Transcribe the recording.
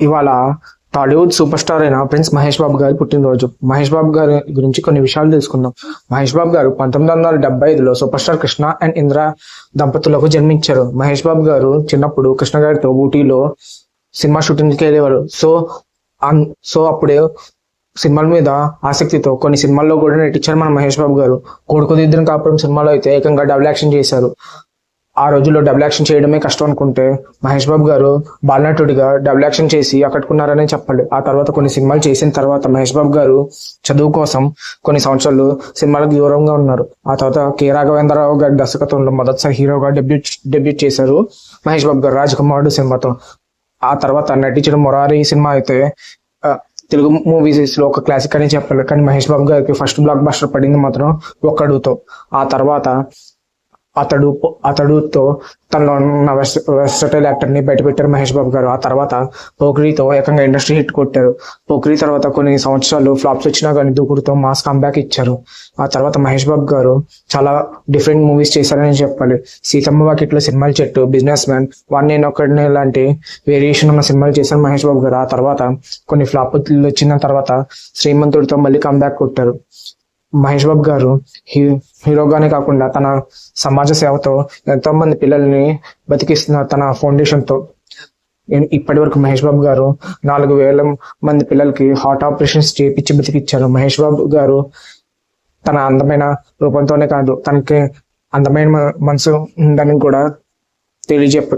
ఇవాళ Tollywood super star అయిన prince Mahesh Babu గారి పుట్టినరోజు. మహేష్ బాబు గారి గురించి కొన్ని విషయాలు తెలుసుకుందాం. మహేష్ బాబు గారు 1975లో super star Krishna and Indra దంపతులకు జన్మించారు. మహేష్ బాబు గారు చిన్నప్పుడు కృష్ణ గారితో ఊటీలో సినిమా షూటింగ్కి వెళ్ళేవారు. సో అప్పుడే సినిమాల మీద ఆసక్తితో కొన్ని సినిమాల్లో కూడా నటించారు మన మహేష్ బాబు గారు. కొడుకుదిద్దరం కాపురం సినిమాలో అయితే ఏకంగా డబుల్ యాక్షన్ చేశారు. ఆ రోజుల్లో డబుల్ యాక్షన్ చేయడమే కష్టం అనుకుంటే మహేష్ బాబు గారు బాలనటుడిగా డబుల్ యాక్షన్ చేసి ఆకట్టుకున్నారనే చెప్పాలి. ఆ తర్వాత కొన్ని సినిమాలు చేసిన తర్వాత మహేష్ బాబు గారు చదువు కోసం కొన్ని సంవత్సరాలు సినిమాలకు దూరంగా ఉన్నారు. ఆ తర్వాత కె రాఘవేంద్రరావు గారి దర్శకత్వంలో మొదటిసారి హీరోగా డెబ్యూట్ చేశారు మహేష్ బాబు గారు రాజకుమారుడు సినిమాతో. ఆ తర్వాత నటించిన మొరారి సినిమా అయితే తెలుగు మూవీస్ లో ఒక క్లాసిక్ అని చెప్పాలి. కానీ మహేష్ బాబు గారికి ఫస్ట్ బ్లాక్ బస్టర్ పడింది మాత్రం ఒక్కడుతో. ఆ తర్వాత అతడుతో తనలో ఉన్న వెస్టైల్ యాక్టర్ ని బయటపెట్టారు మహేష్ బాబు గారు. ఆ తర్వాత పోకిరితో ఏకంగా ఇండస్ట్రీ హిట్ కొట్టారు. పోకిరి తర్వాత కొన్ని సంవత్సరాలు ఫ్లాప్స్ వచ్చినా కానీ దూకుడుతో మాస్ కంబ్యాక్ ఇచ్చారు. ఆ తర్వాత మహేష్ బాబు గారు చాలా డిఫరెంట్ మూవీస్ చేశారని చెప్పాలి. సీతమ్మ వాకిట్లో సినిమాల చెట్టు, బిజినెస్ మ్యాన్, వన్ నేను ఒక్కడిని లాంటి వేరియేషన్ ఉన్న సినిమాలు చేశారు మహేష్ బాబు గారు. ఆ తర్వాత కొన్ని ఫ్లాప్ వచ్చిన తర్వాత శ్రీమంతుడితో మళ్ళీ కంబ్యాక్ కొట్టారు. మహేష్ బాబు గారు హీరోగానే కాకుండా తన సమాజ సేవతో ఎంతో మంది పిల్లల్ని బతికిస్తున్నారు తన ఫౌండేషన్ తో. ఇప్పటి వరకు మహేష్ బాబు గారు 4,000 మంది పిల్లలకి హార్ట్ ఆపరేషన్స్ చేపించి బతికిచ్చారు. మహేష్ బాబు గారు తన అందమైన రూపంతోనే కాదు, తనకి అందమైన మనసు ఉందని కూడా తెలియజెప్పారు.